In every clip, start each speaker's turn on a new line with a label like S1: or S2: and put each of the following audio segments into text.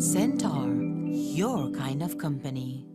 S1: Centaur, your kind of company.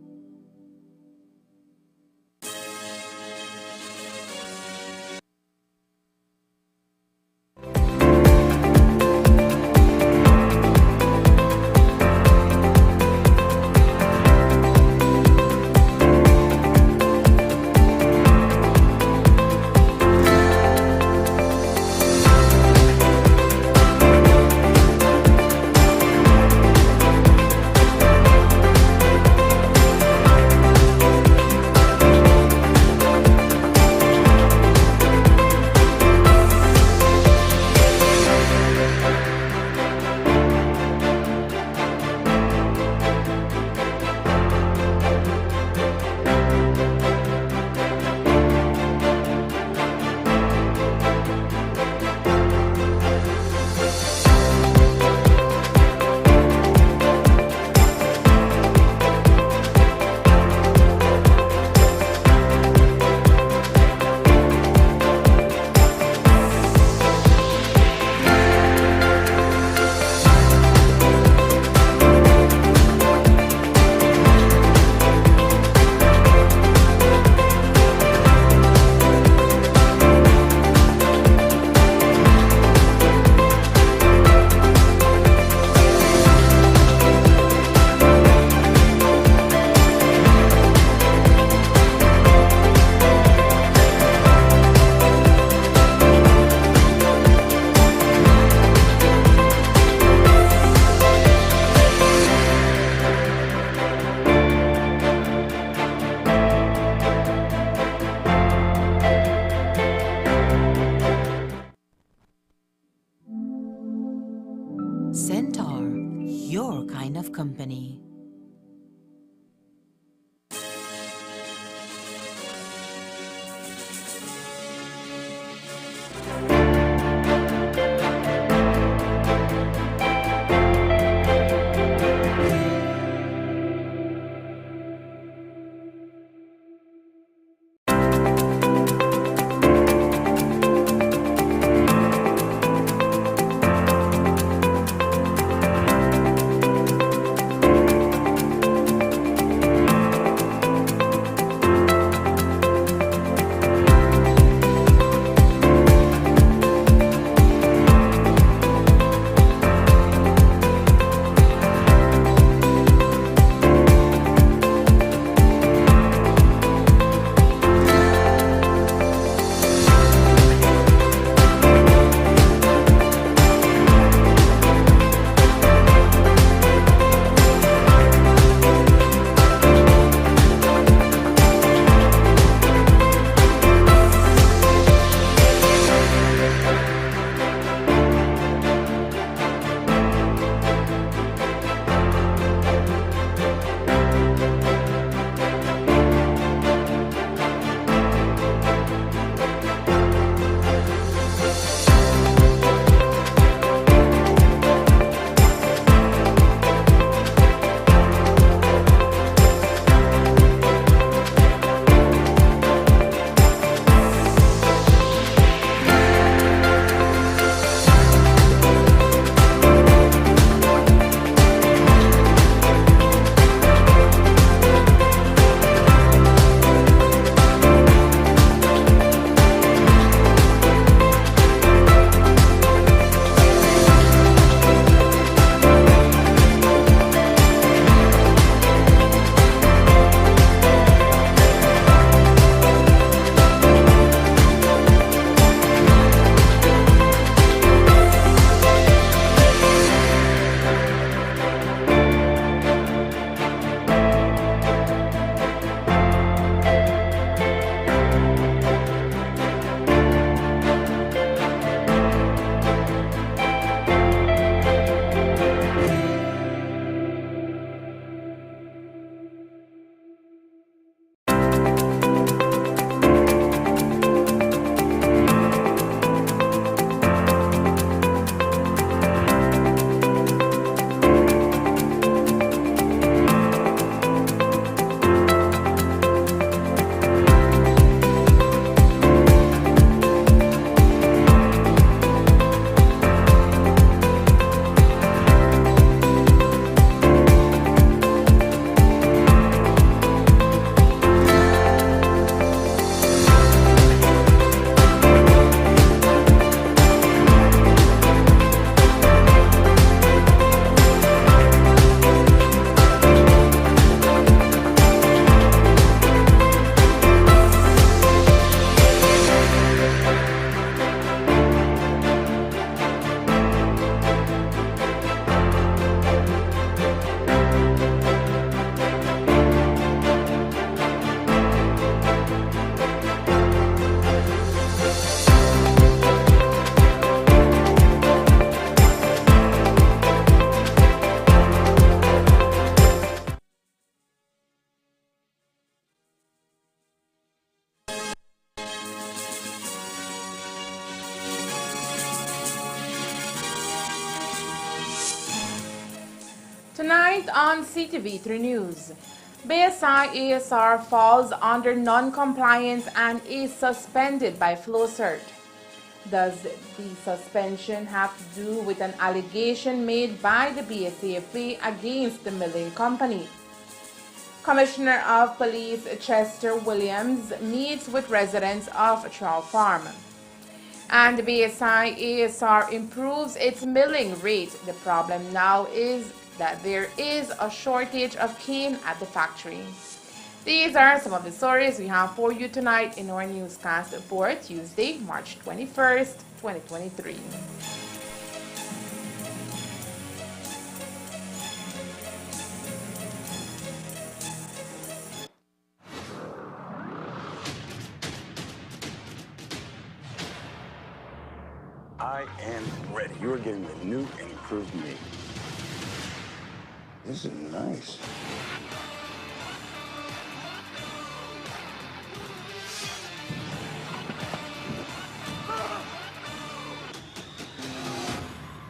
S1: Centaur, your kind of company.
S2: Tonight on CTV3 News, BSI-ASR falls under non-compliance and is suspended by Flowcert. Does the suspension have to do with an allegation made by the BSCFA against the milling company? Commissioner of Police Chester Williams meets with residents of Trout Farm. And BSI-ASR improves its milling rate. The problem now is that there is a shortage of cane at the factory. These are some of the stories we have for you tonight in our newscast for Tuesday, March 21st, 2023.
S3: I am ready. You are getting the new and improved me. This is nice.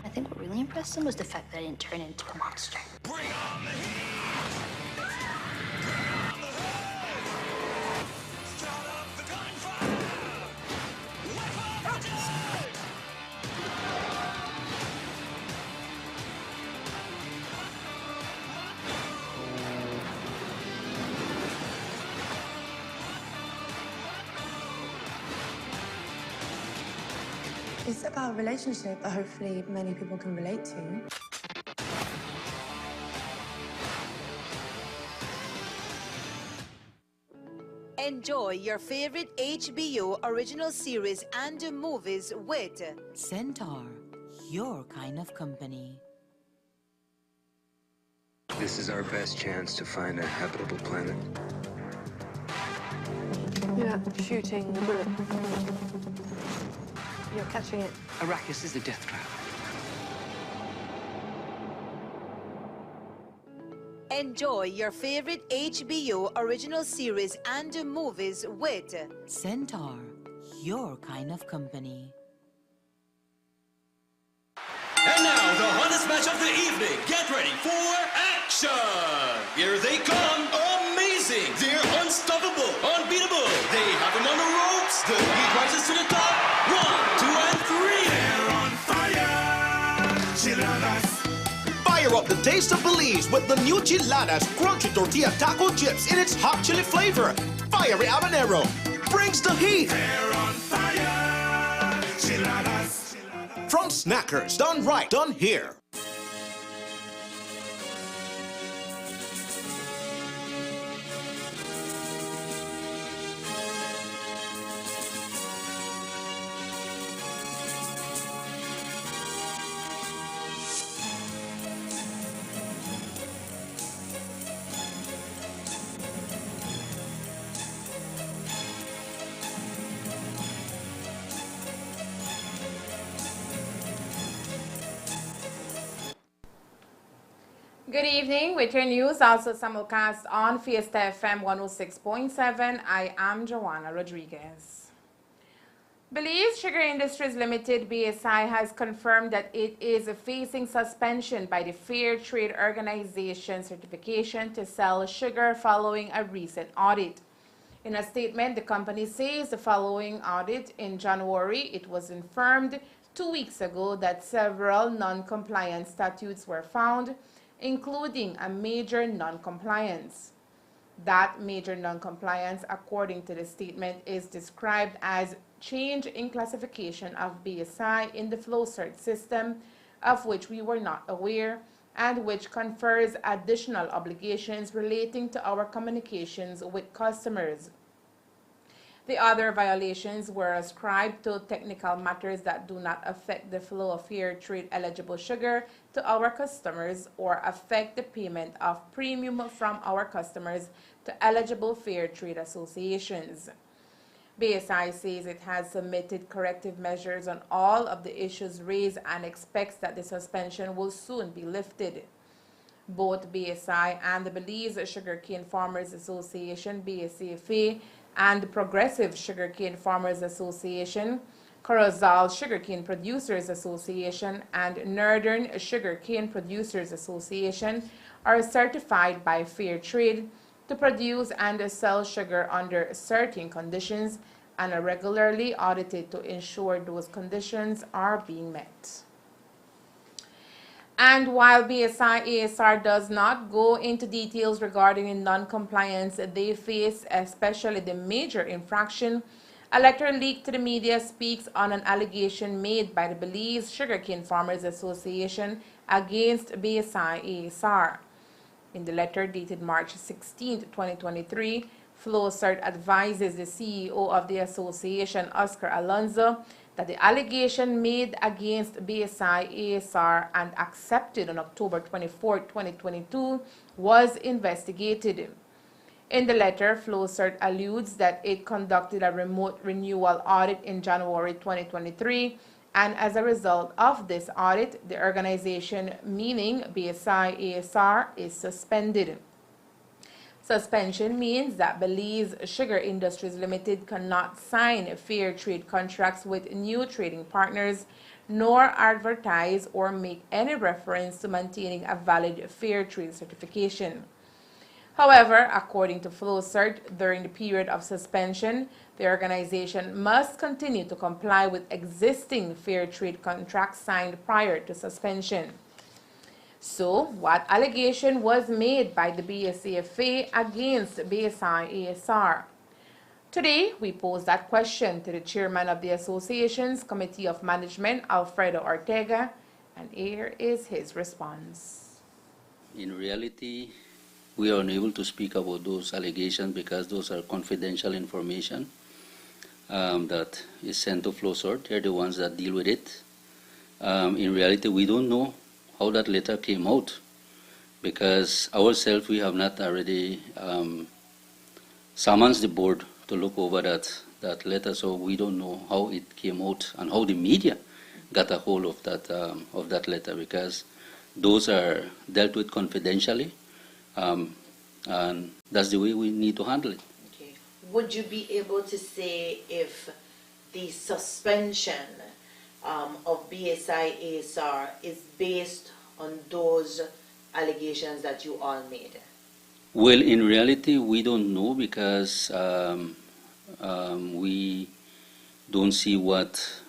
S4: I think what really impressed him was the fact that I didn't turn into a monster.
S5: Bring on the heat! Start up the gunfire! Whip up the day!
S6: It's about a relationship that hopefully many people can relate to.
S7: Enjoy your favorite HBO original series and movies with
S1: Centaur, your kind of company.
S8: This is our best chance to find a habitable planet.
S9: You're shooting the bullet. You're catching it.
S8: Arrakis is a death trap.
S7: Enjoy your favorite HBO original series and movies with
S1: Centaur, your kind of company.
S5: And now, the hottest match of the evening. Get ready for action! Here they come. Amazing! They're unstoppable, unbeatable. They have them on the ropes. The heat rises to the top. 1, 2, and 3. They're on fire! Chiladas.
S10: Fire up the taste of Belize with the new Chiladas crunchy tortilla taco chips in its hot chili flavor. Fiery habanero brings the heat.
S5: They're on fire! Chiladas.
S10: From Snackers, done right, done here.
S2: Good evening, with your news also simulcast on Fiesta FM 106.7. I am Joanna Rodriguez. Belize Sugar Industries Limited, BSI, has confirmed that it is facing suspension by the Fair Trade Organization certification to sell sugar following a recent audit. In a statement, the company says the following audit in January, it was confirmed 2 weeks ago that several non-compliant statutes were found, including a major non-compliance. That major non-compliance, according to the statement, is described as change in classification of BSI in the Flowcert system, of which we were not aware, and which confers additional obligations relating to our communications with customers. The other violations were ascribed to technical matters that do not affect the flow of fair trade eligible sugar to our customers or affect the payment of premium from our customers to eligible fair trade associations. BSI says it has submitted corrective measures on all of the issues raised and expects that the suspension will soon be lifted. Both BSI and the Belize Sugarcane Farmers Association, BSCFA, and the Progressive Sugarcane Farmers Association Corozal Sugarcane Producers Association and Northern Sugarcane Producers Association are certified by Fair Trade to produce and sell sugar under certain conditions and are regularly audited to ensure those conditions are being met. And while BSI-ASR does not go into details regarding the non-compliance they face, especially the major infraction, a letter leaked to the media speaks on an allegation made by the Belize Sugarcane Farmers Association against BSI-ASR. In the letter dated March 16, 2023, FlowCert advises the CEO of the association, Oscar Alonso, that the allegation made against BSI-ASR and accepted on October 24, 2022 was investigated. In the letter, FlowCert alludes that it conducted a remote renewal audit in January 2023, and as a result of this audit, the organization, meaning BSI-ASR, is suspended. Suspension means that Belize Sugar Industries Limited cannot sign fair trade contracts with new trading partners, nor advertise or make any reference to maintaining a valid fair trade certification. However, according to FlowCert, during the period of suspension, the organization must continue to comply with existing fair trade contracts signed prior to suspension. So, what allegation was made by the BSCFA against BSI-ASR? Today, we pose that question to the chairman of the association's Committee of Management, Alfredo Ortega, and here is his response.
S11: In reality, we are unable to speak about those allegations because those are confidential information that is sent to FlowCert. They're the ones that deal with it. In reality, we don't know how that letter came out, because ourselves, we have not already summoned the board to look over that letter, so we don't know how it came out and how the media got a hold of that letter, because those are dealt with confidentially, and that's the way we need to handle it.
S12: Okay. Would you be able to say if the suspension of BSI-ASR is based on those allegations that you all made?
S11: Well, in reality, we don't know, because we don't see what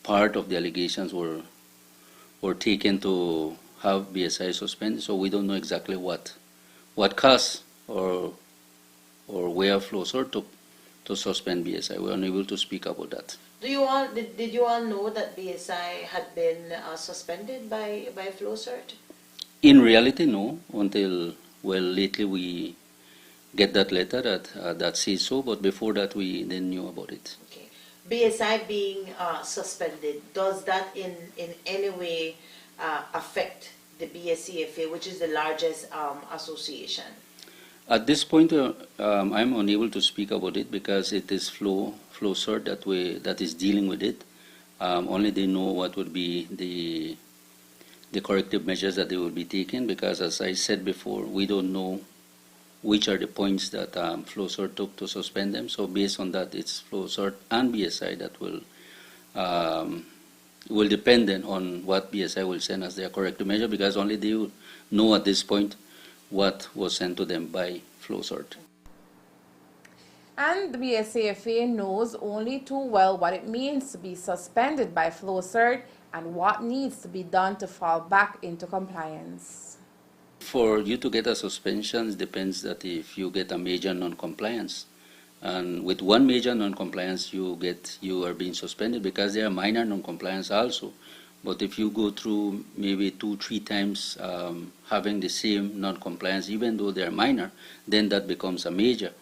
S11: part of the allegations were taken to have BSI suspended, so we don't know exactly what caused or where FlowCert took to suspend BSI. We're unable to speak about that.
S12: Did you all know that BSI had been suspended by FlowCert?
S11: In reality, no, until, well, lately we get that letter that says so, but before that we didn't know about it.
S12: Okay. BSI being suspended, does that in any way affect the BSCFA, which is the largest association?
S11: At this point, I'm unable to speak about it because it is FlowCert that is dealing with it. Only they know what would be the corrective measures that they will be taking, because as I said before, we don't know which are the points that FlowCert took to suspend them. So based on that, it's FlowCert and BSI that will depend on what BSI will send as their corrective measure, because only they will know at this point what was sent to them by FlowCert.
S2: And the BSCFA knows only too well what it means to be suspended by FlowCert and what needs to be done to fall back into compliance.
S11: For you to get a suspension, it depends that if you get a major non-compliance. And with one major non-compliance, you are being suspended, because there are minor non-compliance also. But if you go through maybe 2-3 times having the same non-compliance, even though they are minor, then that becomes a major,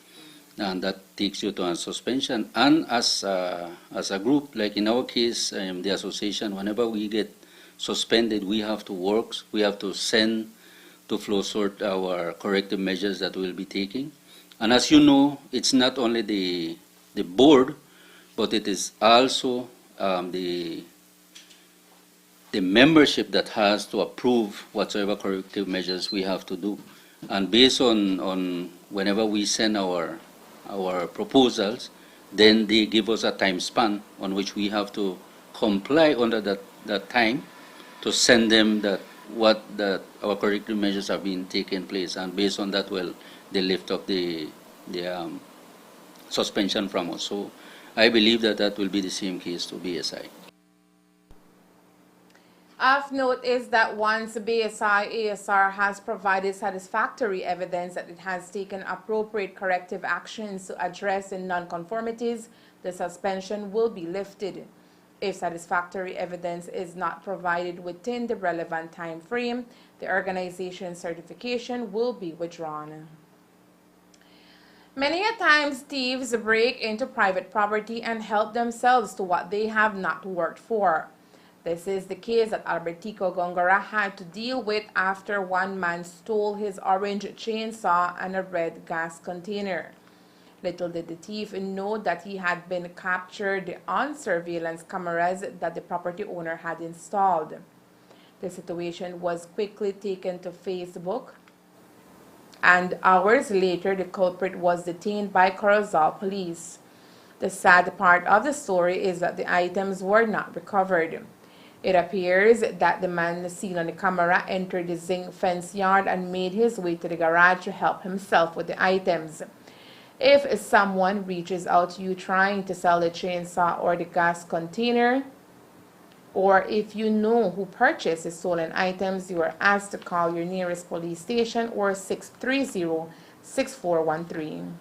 S11: and that takes you to a suspension. And as a group, like in our case, the association, whenever we get suspended, we have to work, we have to send to FlowCert our corrective measures that we'll be taking. And as you know, it's not only the board, but it is also the membership that has to approve whatsoever corrective measures we have to do. And based on whenever we send our proposals, then they give us a time span on which we have to comply under that time to send them our corrective measures have been taken place, and based on that, well, they lift up the suspension from us. So I believe that will be the same case to BSI.
S2: Of note is that once BSI ASR has provided satisfactory evidence that it has taken appropriate corrective actions to address the nonconformities, the suspension will be lifted. If satisfactory evidence is not provided within the relevant time frame, the organization's certification will be withdrawn. Many a times, thieves break into private property and help themselves to what they have not worked for. This is the case that Albertico Gongora had to deal with after one man stole his orange chainsaw and a red gas container. Little did the thief know that he had been captured on surveillance cameras that the property owner had installed. The situation was quickly taken to Facebook, and hours later the culprit was detained by Corozal police. The sad part of the story is that the items were not recovered. It appears that the man seen on the camera entered the zinc fence yard and made his way to the garage to help himself with the items. If someone reaches out to you trying to sell the chainsaw or the gas container, or if you know who purchased the stolen items, you are asked to call your nearest police station or 630-6413.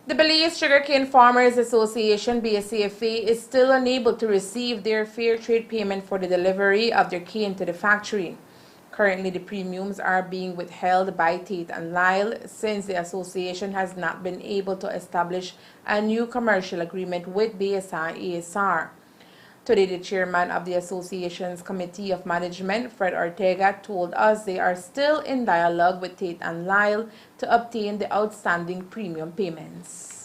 S2: The Belize Sugarcane Farmers Association, BSCFA, is still unable to receive their fair trade payment for the delivery of their cane to the factory. Currently, the premiums are being withheld by Tate and Lyle since the association has not been able to establish a new commercial agreement with BSI ASR. Today, the chairman of the association's Committee of Management, Fred Ortega, told us they are still in dialogue with Tate and Lyle to obtain the outstanding premium payments.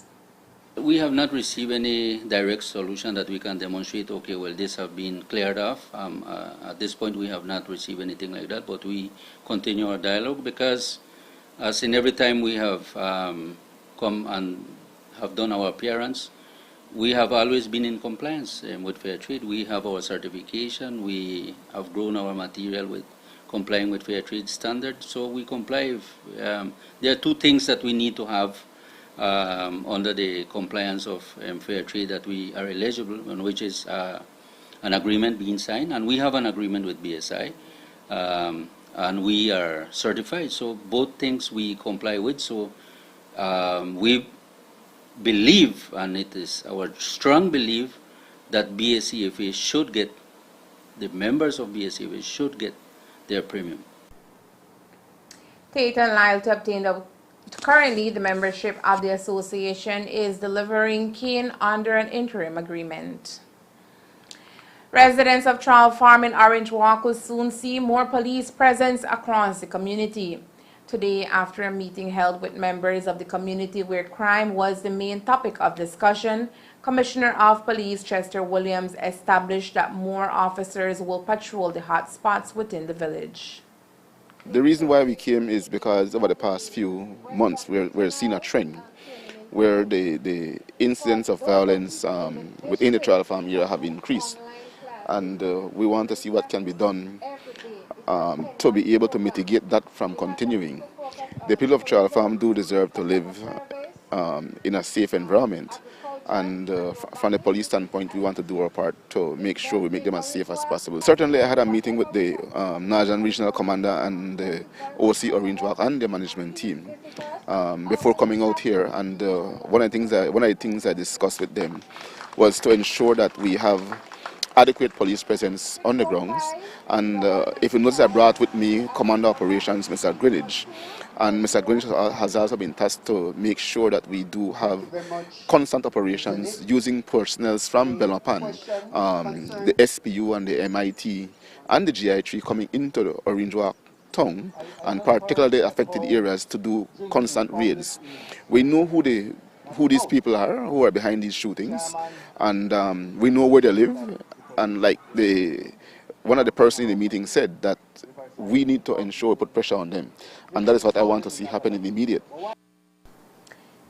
S11: We have not received any direct solution that we can demonstrate, okay, well, this have been cleared off. At this point, we have not received anything like that, but we continue our dialogue because as in every time we have come and have done our appearance, we have always been in compliance with fair trade. We have our certification. We have grown our material with complying with fair trade standards. So we comply. There are two things that we need to have under the compliance of fair trade that we are eligible, on which is an agreement being signed, and we have an agreement with BSI, and we are certified. So both things we comply with. So we believe, and it is our strong belief, that BSCFA should get, the members of BSCFA should get their premium.
S2: Tate and Lyle to obtain currently the membership of the association is delivering cane under an interim agreement. Residents of Trial Farm in Orange Walk will soon see more police presence across the community. Today, after a meeting held with members of the community where crime was the main topic of discussion, Commissioner of Police Chester Williams established that more officers will patrol the hot spots within the village.
S13: The reason why we came is because over the past few months we're seeing a trend where the incidents of violence within the Trial Farm area have increased, and we want to see what can be done to be able to mitigate that from continuing. The people of Trial Farm do deserve to live in a safe environment, and from the police standpoint, we want to do our part to make sure we make them as safe as possible. Certainly, I had a meeting with the Najan Regional Commander and the OC Orange Walk and the management team before coming out here, and one of the things I discussed with them was to ensure that we have adequate police presence on the grounds. And if you notice, I brought with me Commander Operations, Mr. Greenwich. And Mr. Greenwich has also been tasked to make sure that we do have constant operations using personnel from Belmopan, the SPU and the MIT and the GI3 coming into the Orange Walk town, and particularly affected areas, to do constant raids. We know who these people are who are behind these shootings, and we know where they live. And like one of the persons in the meeting said, that we need to ensure we put pressure on them, and that is what I want to see happen in the immediate.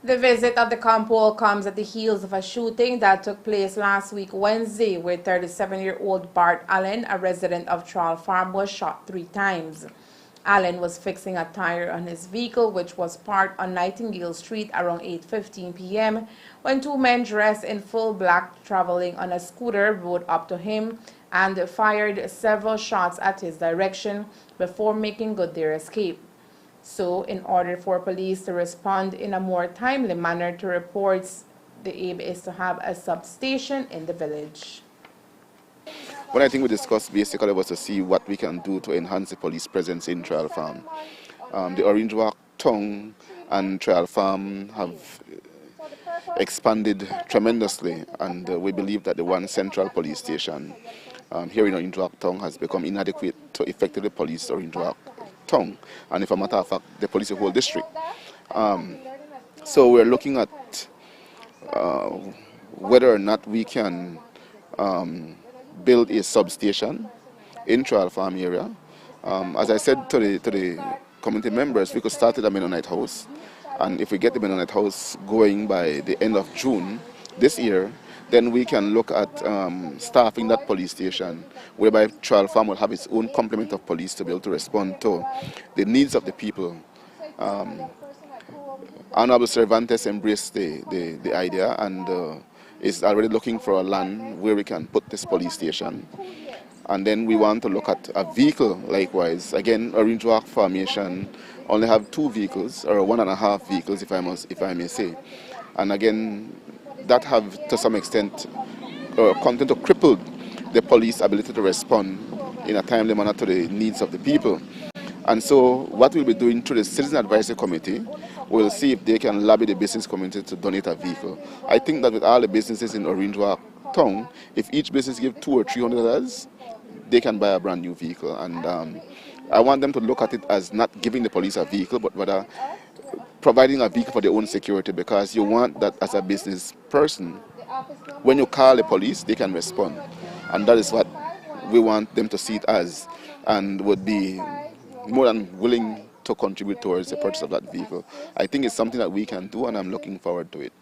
S2: The visit of the Compole comes at the heels of a shooting that took place last week Wednesday, where 37-year-old Bart Allen, a resident of Trawl Farm, was shot 3 times. Allen was fixing a tire on his vehicle, which was parked on Nightingale Street around 8:15 p.m. when 2 men dressed in full black traveling on a scooter rode up to him and fired several shots at his direction before making good their escape. So, in order for police to respond in a more timely manner to reports, the aim is to have a substation in the village.
S13: What I think we discussed basically was to see what we can do to enhance the police presence in Trail Farm. The Orange Walk Tongue and Trail Farm have expanded tremendously, and we believe that the one central police station here in Orange Walk Tongue has become inadequate to effectively police Orange Walk Tongue, and if a matter of fact, the police the whole district. So we're looking at whether or not we can build a substation in Trail Farm area. As I said to the community members, we could start at a Mennonite house, and if we get the Mennonite house going by the end of June this year, then we can look at staffing that police station, whereby Trail Farm will have its own complement of police to be able to respond to the needs of the people. Honorable Cervantes embraced the idea and is already looking for a land where we can put this police station. And then we want to look at a vehicle likewise. Again, Orange Walk formation only have 2 vehicles, or 1.5 vehicles if I may say. And again, that have to some extent content to cripple the police ability to respond in a timely manner to the needs of the people. And so what we'll be doing through the Citizen Advisory Committee, we'll see if they can lobby the business community to donate a vehicle. I think that with all the businesses in Orange Walk Town, if each business gives $200 or $300, they can buy a brand new vehicle. And I want them to look at it as not giving the police a vehicle, but rather providing a vehicle for their own security, because you want that as a business person, when you call the police, they can respond. And that is what we want them to see it as, and would be more than willing to contribute towards the purchase of that vehicle. I think it's something that we can do, and I'm looking forward to it.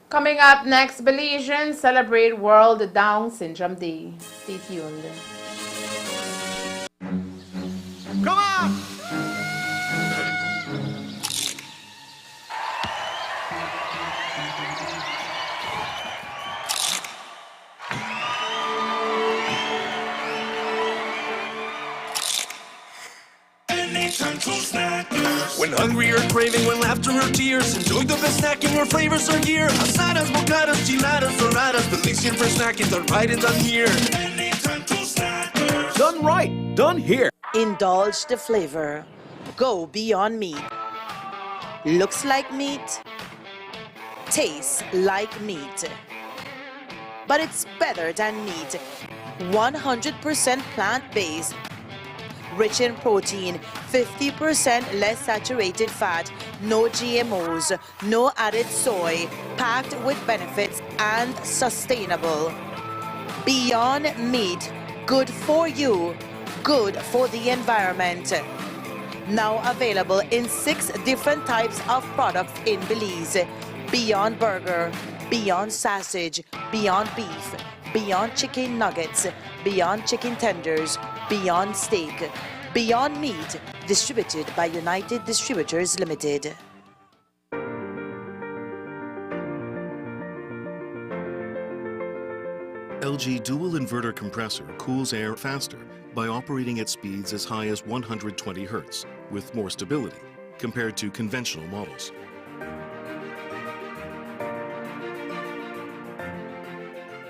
S2: Coming up next, Belizeans celebrate World Down Syndrome Day. Stay tuned.
S10: Come on!
S5: When hungry or craving, when laughter or tears, enjoy the best snacking where flavors are here. Asadas, bocadas, chiladas, doradas, Belizean for snacking, done right and done here.
S10: Done right, done here.
S7: Indulge the flavor. Go beyond meat. Looks like meat. Tastes like meat. But it's better than meat. 100% plant-based. Rich in protein, 50% less saturated fat, no GMOs, no added soy, packed with benefits and sustainable. Beyond meat, good for you, good for the environment. Now available in 6 different types of products in Belize. Beyond burger, beyond sausage, beyond beef, beyond chicken nuggets, beyond chicken tenders, beyond steak, beyond meat, distributed by United Distributors Limited.
S14: LG dual inverter compressor cools air faster by operating at speeds as high as 120 Hz with more stability compared to conventional models.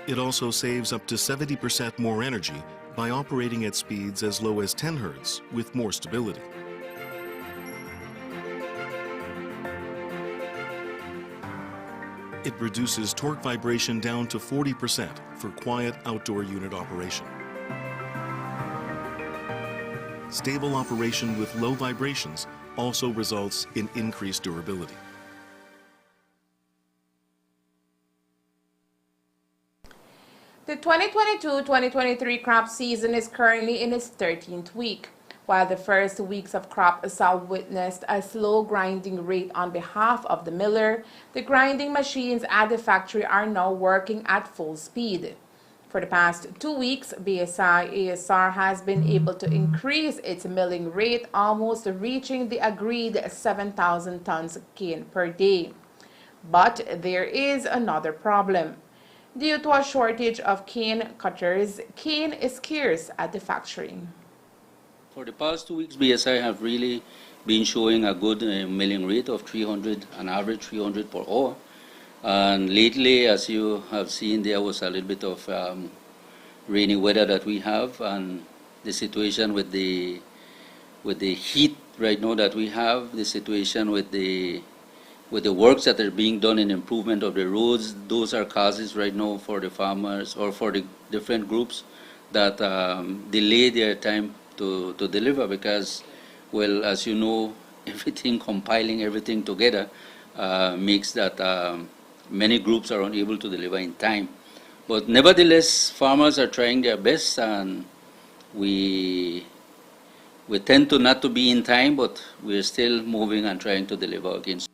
S14: It also saves up to 70% more energy by operating at speeds as low as 10 Hz with more stability. It reduces torque vibration down to 40% for quiet outdoor unit operation. Stable operation with low vibrations also results in increased durability.
S2: The 2022-2023 crop season is currently in its 13th week. While the first weeks of crop saw witnessed a slow grinding rate on behalf of the miller, the grinding machines at the factory are now working at full speed. For the past 2 weeks, BSI ASR has been able to increase its milling rate, almost reaching the agreed 7,000 tons cane per day. But there is another problem. Due to a shortage of cane cutters, cane is scarce at the factory.
S11: For the past 2 weeks, BSI have really been showing a good milling rate of 300, an average 300 per hour. And lately, as you have seen, there was a little bit of rainy weather that we have, and the situation with the heat right now that we have, the situation with the works that are being done in improvement of the roads, those are causes right now for the farmers or for the different groups that delay their time to deliver because, well, as you know, compiling everything together makes that many groups are unable to deliver in time. But nevertheless, farmers are trying their best, and we tend to not to be in time, but we're still moving and trying to deliver against.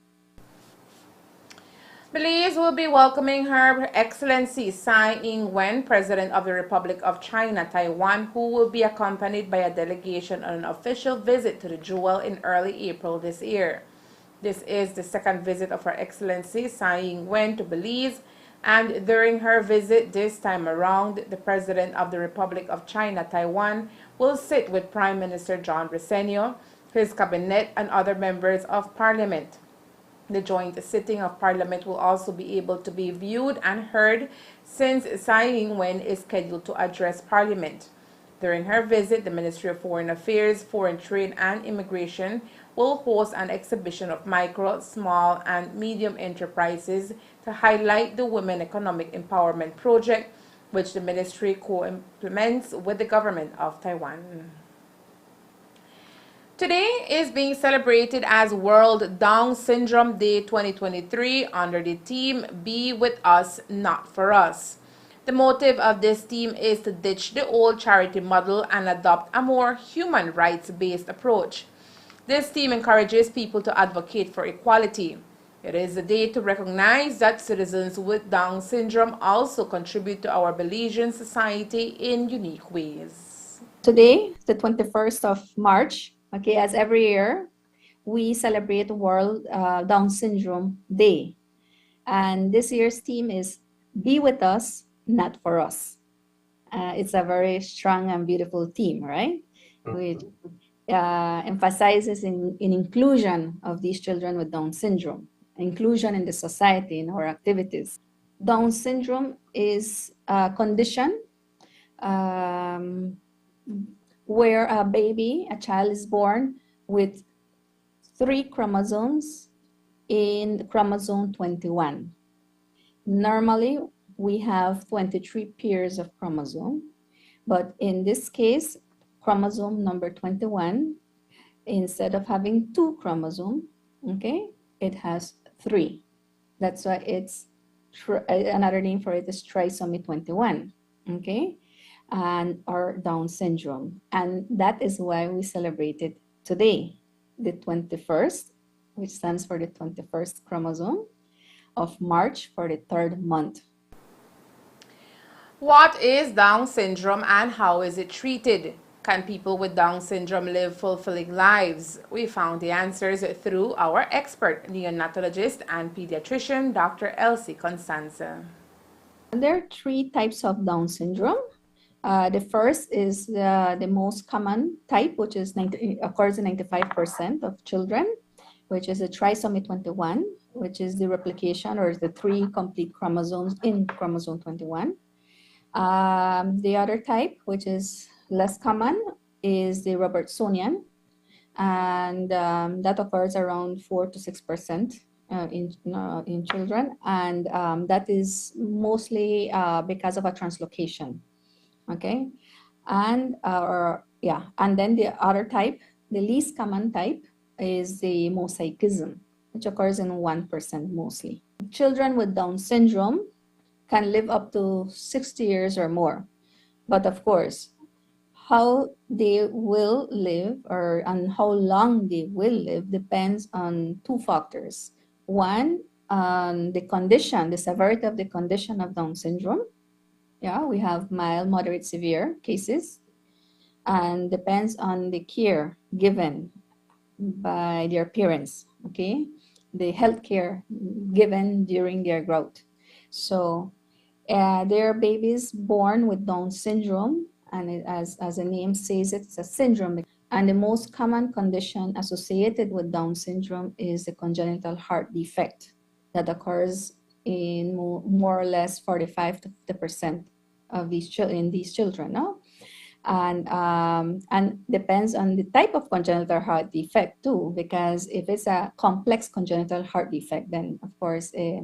S2: Belize will be welcoming Her Excellency Tsai Ing-wen, President of the Republic of China, Taiwan, who will be accompanied by a delegation on an official visit to the jewel in early April this year. This is the second visit of Her Excellency Tsai Ing-wen to Belize, and during her visit this time around, the President of the Republic of China, Taiwan, will sit with Prime Minister John Briceño, his cabinet, and other members of Parliament. The joint sitting of Parliament will also be able to be viewed and heard since Tsai Ing-wen is scheduled to address Parliament. During her visit, the Ministry of Foreign Affairs, Foreign Trade and Immigration will host an exhibition of micro, small and medium enterprises to highlight the Women Economic Empowerment Project, which the ministry co-implements with the government of Taiwan. Today is being celebrated as World Down Syndrome Day 2023 under the theme Be With Us, Not For Us. The motive of this theme is to ditch the old charity model and adopt a more human rights-based approach. This theme encourages people to advocate for equality. It is a day to recognize that citizens with Down syndrome also contribute to our Belizean society in unique ways.
S15: Today, the 21st of March, okay, as every year, we celebrate World Down Syndrome Day. And this year's theme is Be With Us, Not For Us. It's a very strong and beautiful theme, right? Which emphasizes in inclusion of these children with Down syndrome, inclusion in the society, in our activities. Down syndrome is a condition where a child is born with 3 chromosomes in chromosome 21. Normally, we have 23 pairs of chromosome, but in this case, chromosome number 21, instead of having 2 chromosomes, okay, it has 3. That's why it's another name for it is trisomy 21, okay, and or Down syndrome. And that is why we celebrate it today, the 21st, which stands for the 21st chromosome of March for the 3rd month.
S2: What is Down syndrome and how is it treated? Can people with Down syndrome live fulfilling lives? We found the answers through our expert neonatologist and pediatrician, Dr. Elsie Constanza.
S15: There are 3 types of Down syndrome. The first is the most common type, which is occurs in 95% of children, which is a trisomy 21, which is the replication or the 3 complete chromosomes in chromosome 21. The other type, which is less common, is the Robertsonian, and that occurs around 4 to 6% in children, and that is mostly because of a translocation. Okay, and and then the other type, the least common type, is the mosaicism, which occurs in 1% mostly. Children with Down syndrome can live up to 60 years or more, but of course, how they will live or on how long they will live depends on two factors. One, the condition, the severity of the condition of Down syndrome. Yeah, we have mild, moderate, severe cases, and depends on the care given by their parents, okay? The health care given during their growth. So there are babies born with Down syndrome, and as the name says, it's a syndrome. And the most common condition associated with Down syndrome is the congenital heart defect that occurs in more or less 45 to 50% of these children, no? And depends on the type of congenital heart defect too, because if it's a complex congenital heart defect, then of course it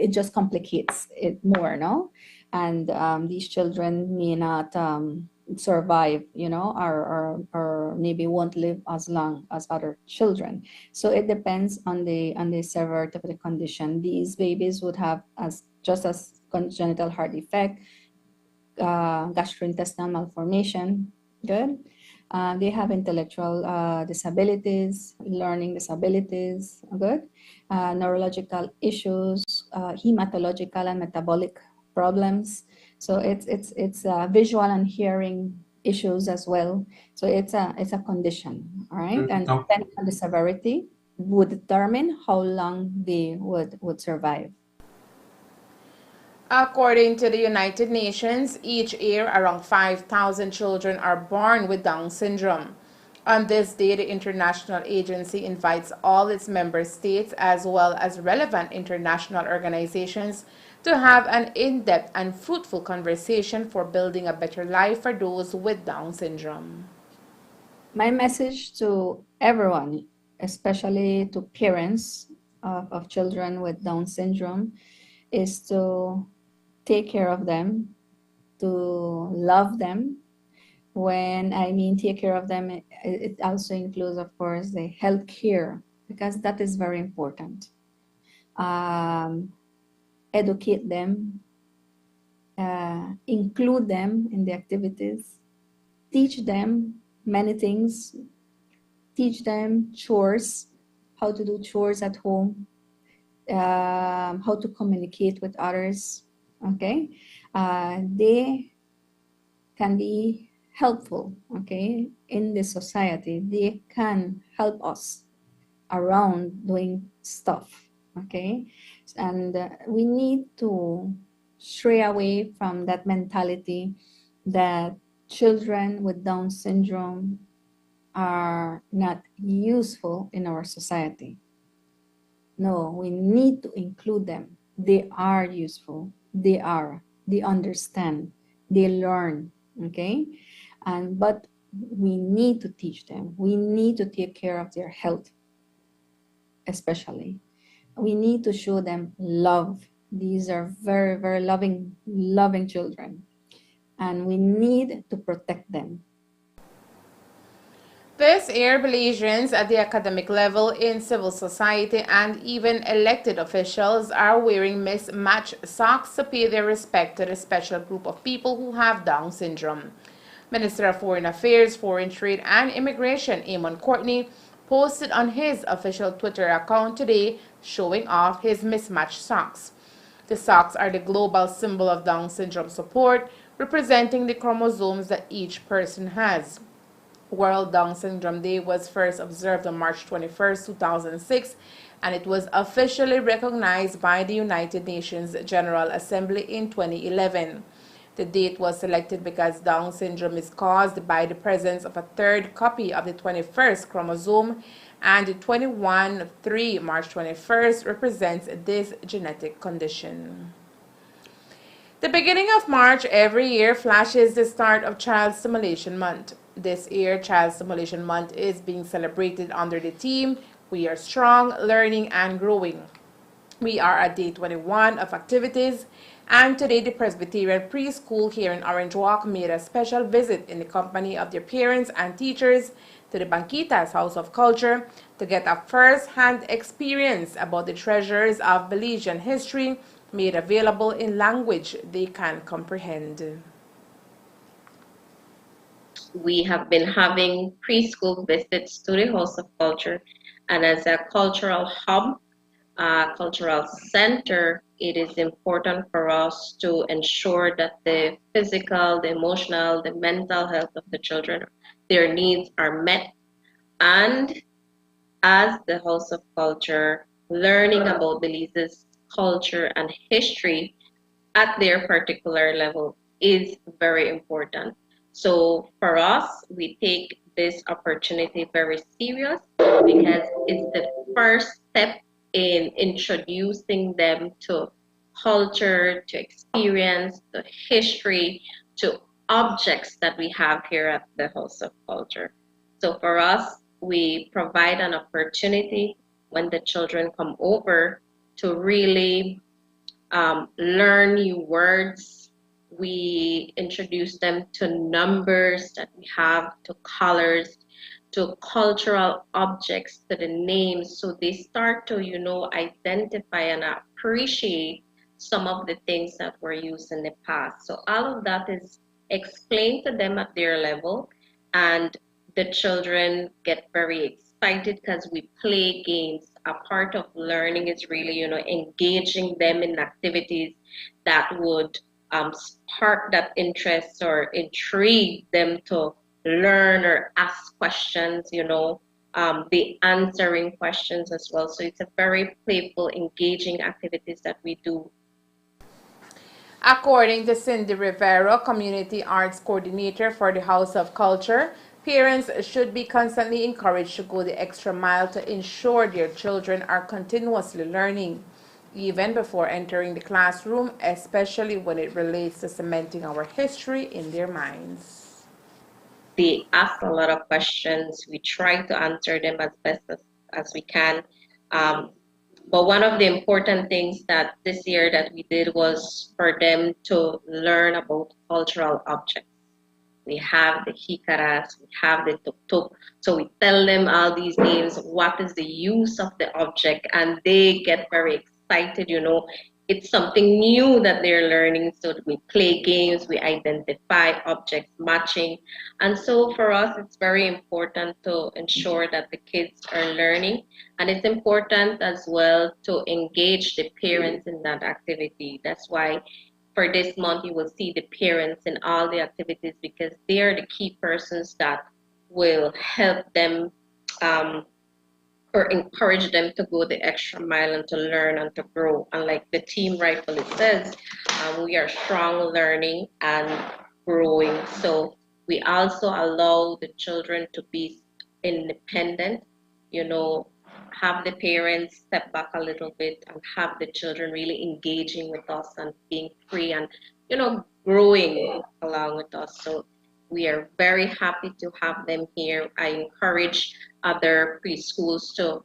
S15: just complicates it more, no? And these children may not survive, or maybe won't live as long as other children. So it depends on the severity of the condition. These babies would have just as congenital heart defect, gastrointestinal malformation, good. They have intellectual disabilities, learning disabilities, good. Neurological issues, hematological and metabolic problems. So it's visual and hearing issues as well. So it's a condition, all right? And depending on the severity would determine how long they would survive.
S2: According to the United Nations, each year around 5,000 children are born with Down syndrome. On this day, the international agency invites all its member states as well as relevant international organizations to have an in-depth and fruitful conversation for building a better life for those with Down syndrome.
S15: My message to everyone, especially to parents of children with Down syndrome, is to take care of them, to love them. When I mean take care of them, it also includes, of course, the health care, because that is very important. Educate them, include them in the activities, teach them many things, teach them chores, how to do chores at home, how to communicate with others, okay? They can be helpful, okay, in the society. They can help us around doing stuff, okay? And we need to stray away from that mentality that children with Down syndrome are not useful in our society. No, we need to include them. They are useful. They understand, they learn, okay? But we need to teach them. We need to take care of their health, especially. We need to show them love. These are very, very loving children. And we need to protect them.
S2: This year, Belizeans at the academic level, in civil society, and even elected officials are wearing mismatched socks to pay their respect to the special group of people who have Down syndrome. Minister of Foreign Affairs, Foreign Trade and Immigration, Amon Courtney, posted on his official Twitter account today showing off his mismatched socks. The socks are the global symbol of Down syndrome support, representing the chromosomes that each person has. World Down Syndrome Day was first observed on March 21, 2006, and it was officially recognized by the United Nations General Assembly in 2011. The date was selected because Down syndrome is caused by the presence of a third copy of the 21st chromosome, and the 21-3 March 21st represents this genetic condition. The beginning of March every year flashes the start of Child Stimulation Month. This year, Child Stimulation Month is being celebrated under the theme, We Are Strong, Learning and Growing. We are at day 21 of activities, and today the Presbyterian Preschool here in Orange Walk made a special visit in the company of their parents and teachers to the Banquitas House of Culture to get a first-hand experience about the treasures of Belizean history made available in language they can comprehend.
S16: We have been having preschool visits to the House of Culture, and as a cultural hub, cultural center, it is important for us to ensure that the physical, the emotional, the mental health of the children, their needs are met. And as the House of Culture, learning about Belize's culture and history at their particular level is very important. So for us, we take this opportunity very serious because it's the first step in introducing them to culture, to experience, to history, to objects that we have here at the House of Culture. So for us, we provide an opportunity when the children come over to really learn new words. We introduce them to numbers that we have, to colors, to cultural objects, to the names. So they start to, identify and appreciate some of the things that were used in the past. So all of that is explained to them at their level, and the children get very excited because we play games. A part of learning is really, engaging them in activities that would spark that interest or intrigue them to learn or ask questions, the answering questions as well. So it's a very playful, engaging activities that we do.
S2: According to Cindy Rivero, Community Arts Coordinator for the House of Culture, parents should be constantly encouraged to go the extra mile to ensure their children are continuously learning, even before entering the classroom, especially when it relates to cementing our history in their minds.
S16: They ask a lot of questions. We try to answer them as best as we can. But one of the important things that this year that we did was for them to learn about cultural objects. We have the hikaras, we have the tuk-tuk. So we tell them all these names, what is the use of the object, and they get very excited, It's something new that they're learning. So we play games, we identify objects matching. And so for us, it's very important to ensure that the kids are learning. And it's important as well to engage the parents in that activity. That's why for this month, you will see the parents in all the activities because they are the key persons that will help them or encourage them to go the extra mile and to learn and to grow. And like the team rightfully says, we are strong learning and growing. So we also allow the children to be independent, have the parents step back a little bit and have the children really engaging with us and being free and, growing along with us. So we are very happy to have them here. I encourage other preschools to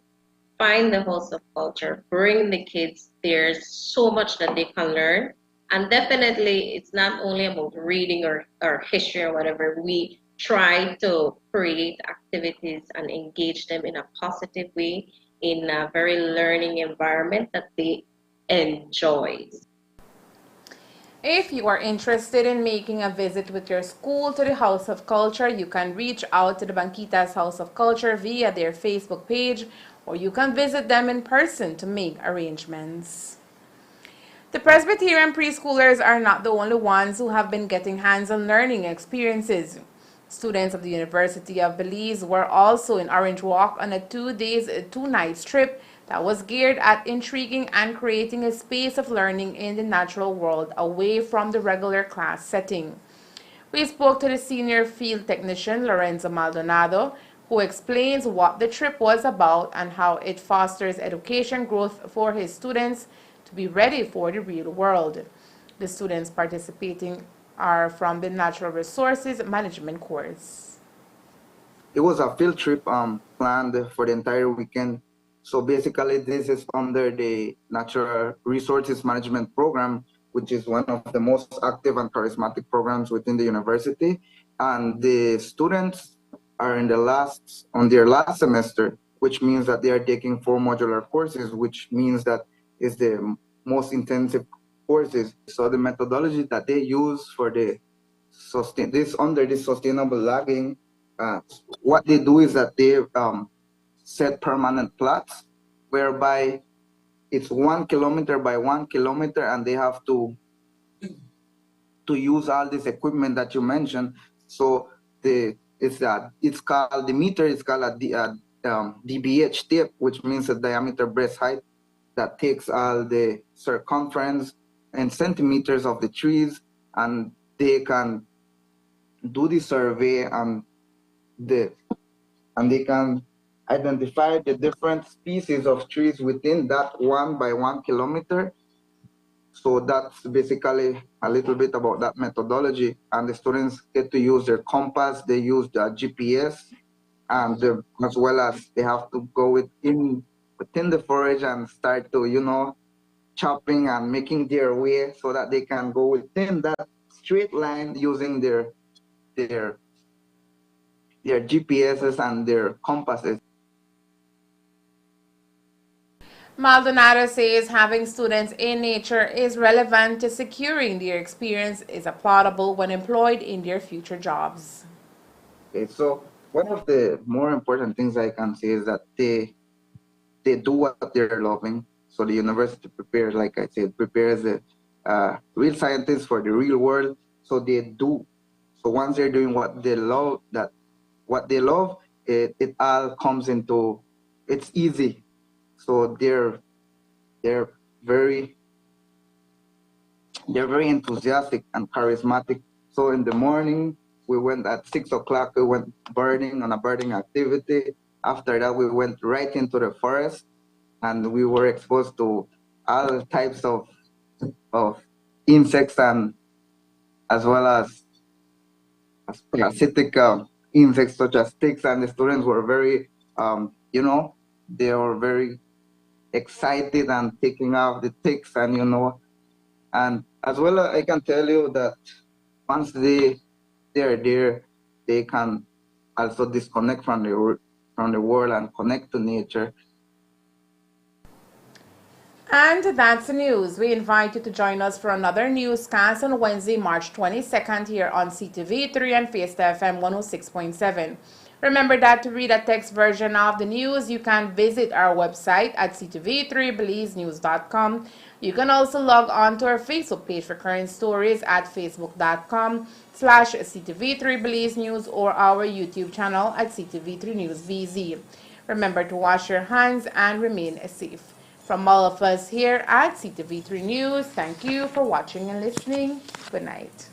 S16: find the House of Culture, bring the kids. There's so much that they can learn. And definitely, it's not only about reading or history or whatever. We try to create activities and engage them in a positive way, in a very learning environment that they enjoy.
S2: If you are interested in making a visit with your school to the House of Culture, you can reach out to the Banquitas House of Culture via their Facebook page, or you can visit them in person to make arrangements. The Presbyterian preschoolers are not the only ones who have been getting hands-on learning experiences. Students of the University of Belize were also in Orange Walk on a 2-day, 2-night trip that was geared at intriguing and creating a space of learning in the natural world away from the regular class setting. We spoke to the senior field technician, Lorenzo Maldonado, who explains what the trip was about and how it fosters education growth for his students to be ready for the real world. The students participating are from the Natural Resources Management course.
S17: It was a field trip planned for the entire weekend. So basically, this is under the Natural Resources Management program, which is one of the most active and charismatic programs within the university. And the students are on their last semester, which means that they are taking 4 modular courses, which means that is the most intensive courses. So the methodology that they use for the under this sustainable logging, what they do is that they set permanent plots whereby it's 1 kilometer by 1 kilometer, and they have to use all this equipment that you mentioned. So it's called the meter. It's called a DBH tip, which means a diameter breast height, that takes all the circumference and centimeters of the trees, and they can do the survey and they can identify the different species of trees within that 1 by 1 kilometer. So that's basically a little bit about that methodology. And the students get to use their compass, they use their GPS, and as well as they have to go within the forest and start to, chopping and making their way so that they can go within that straight line using their GPSs and their compasses.
S2: Maldonado says having students in nature is relevant to securing their experience is applaudable when employed in their future jobs.
S17: Okay, so one of the more important things I can say is that they do what they're loving. So the university prepares, like I said, prepares the real scientists for the real world. So they do. So once they're doing what they love, it all comes into, it's easy. So they're very enthusiastic and charismatic. So in the morning, we went at 6 o'clock, we went birding on a birding activity. After that, we went right into the forest, and we were exposed to all types of insects, and as well as parasitic insects such as ticks. And the students were very, they were very excited and taking out the ticks, and and as well, I can tell you that once they're there, they can also disconnect from the world and connect to nature.
S2: And that's the news. We invite you to join us for another newscast on Wednesday, March 22nd here on CTV3 and Fiesta FM 106.7. Remember that to read a text version of the news, you can visit our website at CTV3BelizeNews.com. You can also log on to our Facebook page for current stories at Facebook.com/CTV3BelizeNews or our YouTube channel at CTV3 News VZ. Remember to wash your hands and remain safe. From all of us here at CTV3 News, thank you for watching and listening. Good night.